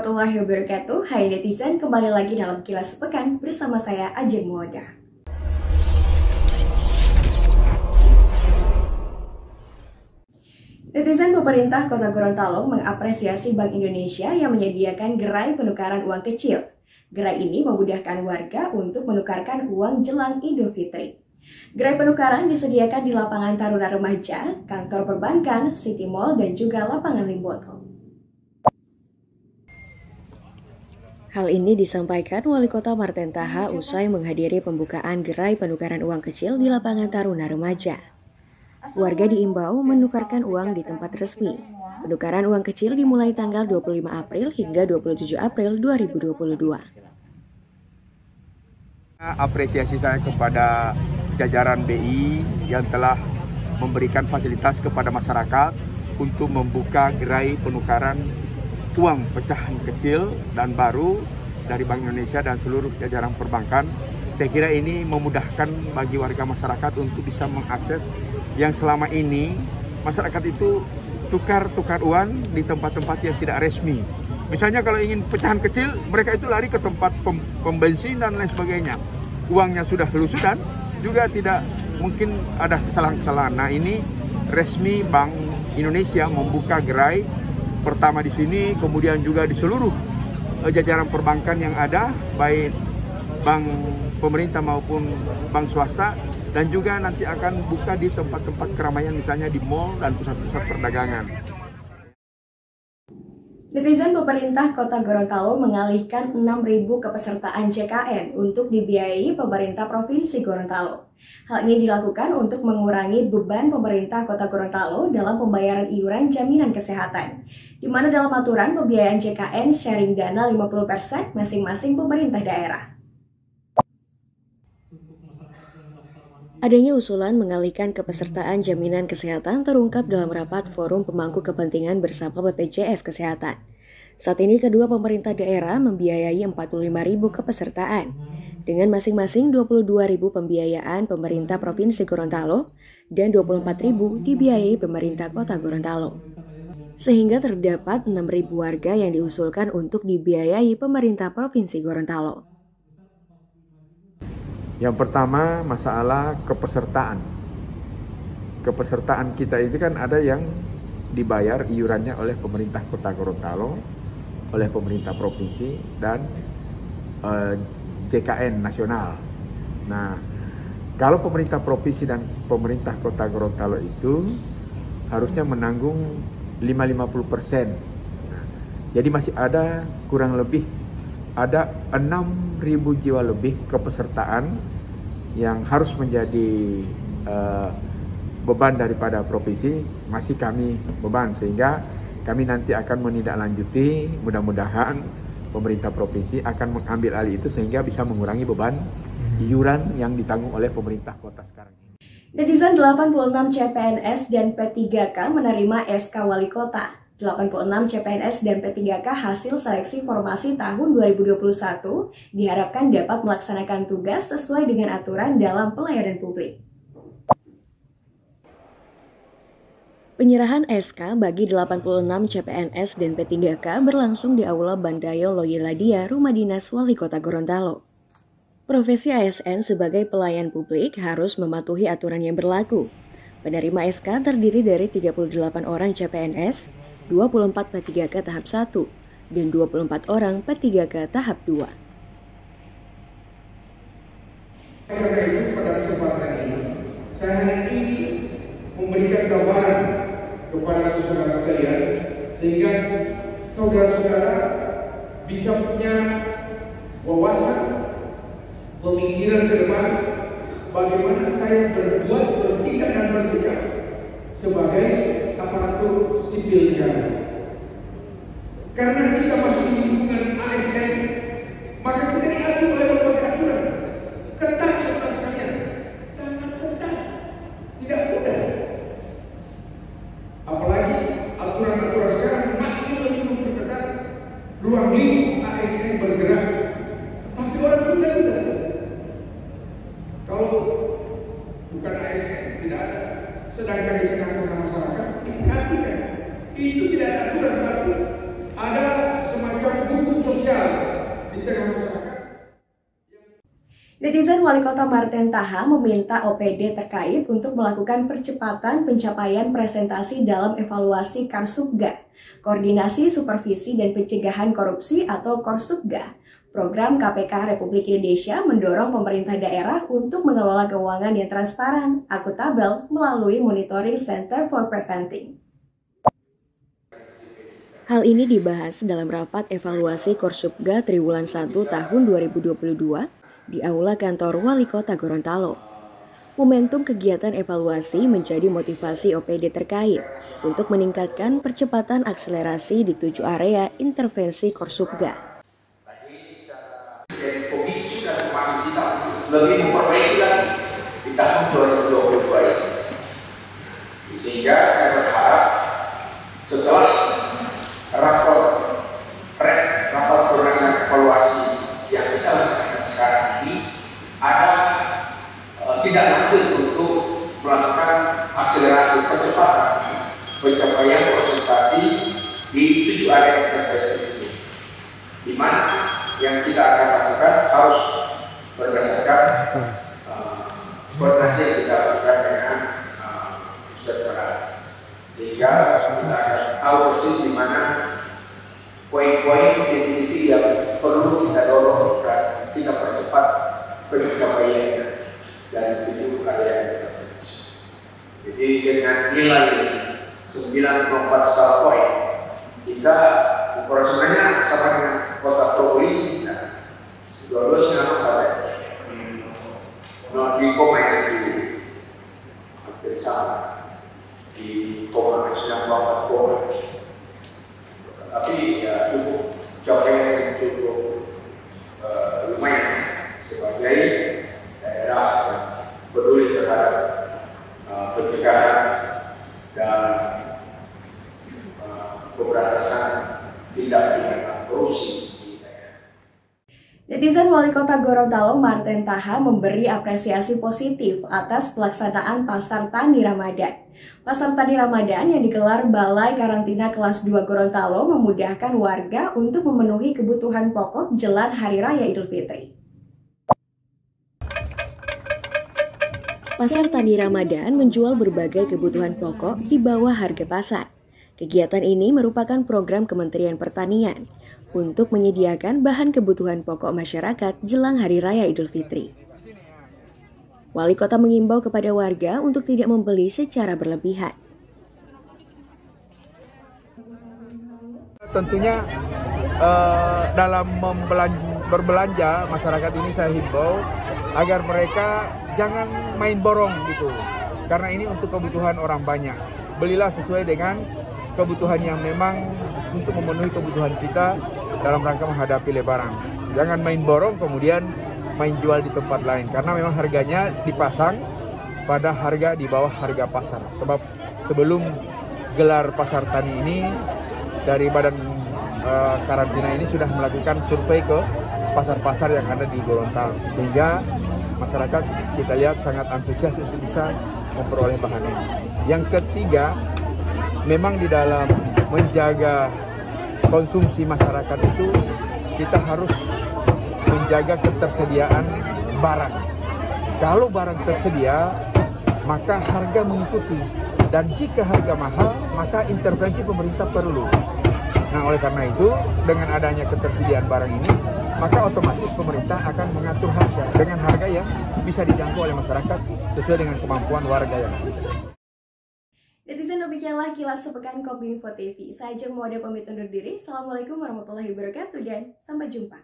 warahmatullahi wabarakatuh. Hai netizen, kembali lagi dalam Kilas Sepekan bersama saya Ajeng Muada. Netizen, pemerintah Kota Gorontalo mengapresiasi Bank Indonesia yang menyediakan gerai penukaran uang kecil. Gerai ini memudahkan warga untuk menukarkan uang jelang Idul Fitri. Gerai penukaran disediakan di lapangan Taruna Remaja, kantor perbankan, City Mall, dan juga lapangan Limboto. Hal ini disampaikan Wali Kota Marten Taha usai menghadiri pembukaan gerai penukaran uang kecil di lapangan Taruna Remaja. Warga diimbau menukarkan uang di tempat resmi. Penukaran uang kecil dimulai tanggal 25 April hingga 27 April 2022. Apresiasi saya kepada jajaran BI yang telah memberikan fasilitas kepada masyarakat untuk membuka gerai penukaran uang pecahan kecil dan baru dari Bank Indonesia dan seluruh jajaran perbankan. Saya kira ini memudahkan bagi warga masyarakat untuk bisa mengakses yang selama ini masyarakat itu tukar uang di tempat-tempat yang tidak resmi. Misalnya kalau ingin pecahan kecil, mereka itu lari ke tempat pom bensin dan lain sebagainya. Uangnya sudah lusudan, juga tidak mungkin ada kesalahan-kesalahan. Nah, ini resmi Bank Indonesia membuka gerai pertama di sini, kemudian juga di seluruh jajaran perbankan yang ada, baik bank pemerintah maupun bank swasta, dan juga nanti akan buka di tempat-tempat keramaian misalnya di mal dan pusat-pusat perdagangan. Netizen, pemerintah Kota Gorontalo mengalihkan 6.000 kepesertaan JKN untuk dibiayai pemerintah Provinsi Gorontalo. Hal ini dilakukan untuk mengurangi beban pemerintah Kota Gorontalo dalam pembayaran iuran jaminan kesehatan, di mana dalam aturan pembiayaan JKN sharing dana 50% masing-masing pemerintah daerah. Adanya usulan mengalihkan kepesertaan jaminan kesehatan terungkap dalam rapat Forum Pemangku Kepentingan bersama BPJS Kesehatan. Saat ini kedua pemerintah daerah membiayai 45.000 kepesertaan, dengan masing-masing 22.000 pembiayaan pemerintah Provinsi Gorontalo dan 24.000 dibiayai pemerintah Kota Gorontalo. Sehingga terdapat 6.000 warga yang diusulkan untuk dibiayai pemerintah Provinsi Gorontalo. Yang pertama, masalah kepesertaan. Kepesertaan kita itu kan ada yang dibayar iurannya oleh pemerintah Kota Gorontalo, oleh pemerintah provinsi, dan JKN nasional. Nah, kalau pemerintah provinsi dan pemerintah Kota Gorontalo itu harusnya menanggung 50%. Nah, jadi masih ada kurang lebih ada 6.000 jiwa lebih kepesertaan yang harus menjadi beban daripada provinsi, masih kami beban, sehingga kami nanti akan menindaklanjuti, mudah-mudahan pemerintah provinsi akan mengambil alih itu sehingga bisa mengurangi beban iuran yang ditanggung oleh pemerintah kota sekarang ini. Netizen, 86 CPNS dan P3K menerima SK Wali Kota. 86 CPNS dan P3K hasil seleksi formasi tahun 2021 diharapkan dapat melaksanakan tugas sesuai dengan aturan dalam pelayanan publik. Penyerahan SK bagi 86 CPNS dan P3K berlangsung di Aula Bandayo Loyeladia, Rumah Dinas Wali Kota Gorontalo. Profesi ASN sebagai pelayan publik harus mematuhi aturan yang berlaku. Penerima SK terdiri dari 38 orang CPNS, 24 P3K tahap 1, dan 24 orang P3K tahap 2. Karena itu pada kesempatan ini, saya hari ini memberikan gambaran kepada saudara sekalian, sehingga saudara-saudara bisa punya wawasan, pemikiran ke depan, bagaimana saya bertindak dan bersikap sebagai aparatur sipil negara. Karena kita masuk di lingkungan ASN, maka kita diatur oleh berbagai aturan. Ketat, saudara sekalian, sangat ketat, tidak mudah. Apalagi aturan-aturan sekarang makin lebih memperketat ruang lingkup ASN bergerak. Tapi orang sudah mudah. Kalau bukan ASN tidak ada. Sedangkan di tengah-tengah masyarakat diperhatikan itu tidak ada aturan, tapi ada semacam di tengah masyarakat. Netizen Wali Kota Marten Taha meminta OPD terkait untuk melakukan percepatan pencapaian presentasi dalam evaluasi Karsubga, Koordinasi Supervisi dan Pencegahan Korupsi atau Korsubga. Program KPK Republik Indonesia mendorong pemerintah daerah untuk mengelola keuangan yang transparan, akuntabel melalui Monitoring Center for Preventing. Hal ini dibahas dalam rapat evaluasi Korsubga Triwulan 1 tahun 2022 di Aula Kantor Wali Kota Gorontalo. Momentum kegiatan evaluasi menjadi motivasi OPD terkait untuk meningkatkan percepatan akselerasi di 7 area intervensi Korsubga. Komisi sudah termasuk kita lebih memperbaiki lagi di tahun 2022 ini. Sehingga saya berharap setelah rapat koordinasi evaluasi yang kita laksanakan sekarang ini ada tidak lanjut untuk melakukan akselerasi percepatan pencapaian presentasi di 7 area intervensi ini, di mana yang kita akan lakukan harus berdasarkan koordinasi yang kita lakukan dengan inspektorat, sehingga kita akan tahu persis di mana poin-poin titik-titik yang perlu kita dorong dan kita percepat pencapaiannya dari 7 area intervensi. Jadi dengan nilai 94 skala poin, kita operasionalnya sama dengan Kota Probolinggo, dua-duanya pada di koma yang hampir sama di koma 94 koma. Tapi ya cukup capaian yang cukup lumayan sebagai daerah yang peduli terhadap pencegahan dan pemberantasan tindak pidana korupsi. Netizen Wali Kota Gorontalo Marten Taha memberi apresiasi positif atas pelaksanaan Pasar Tani Ramadan. Pasar Tani Ramadan yang digelar Balai Karantina Kelas 2 Gorontalo memudahkan warga untuk memenuhi kebutuhan pokok jelang Hari Raya Idul Fitri. Pasar Tani Ramadan menjual berbagai kebutuhan pokok di bawah harga pasar. Kegiatan ini merupakan program Kementerian Pertanian untuk menyediakan bahan kebutuhan pokok masyarakat jelang Hari Raya Idul Fitri. Wali Kota mengimbau kepada warga untuk tidak membeli secara berlebihan. Tentunya dalam berbelanja masyarakat ini saya himbau agar mereka jangan main borong gitu. Karena ini untuk kebutuhan orang banyak. Belilah sesuai dengan kebutuhan yang memang untuk memenuhi kebutuhan kita dalam rangka menghadapi Lebaran. Jangan main borong kemudian main jual di tempat lain, karena memang harganya dipasang pada harga di bawah harga pasar. Sebab sebelum gelar Pasar Tani ini dari Badan Karantina ini sudah melakukan survei ke pasar-pasar yang ada di Gorontalo, sehingga masyarakat kita lihat sangat antusias untuk bisa memperoleh bahan ini. Yang ketiga, memang di dalam menjaga konsumsi masyarakat itu kita harus menjaga ketersediaan barang. Kalau barang tersedia, maka harga mengikuti. Dan jika harga mahal, maka intervensi pemerintah perlu. Nah, oleh karena itu, dengan adanya ketersediaan barang ini, maka otomatis pemerintah akan mengatur harga dengan harga yang bisa dijangkau oleh masyarakat sesuai dengan kemampuan warga yang ada. Netizen, demikianlah kilas sepekan Kominfo TV. Saya Jeng Mode pamit undur diri. Assalamualaikum warahmatullahi wabarakatuh dan sampai jumpa.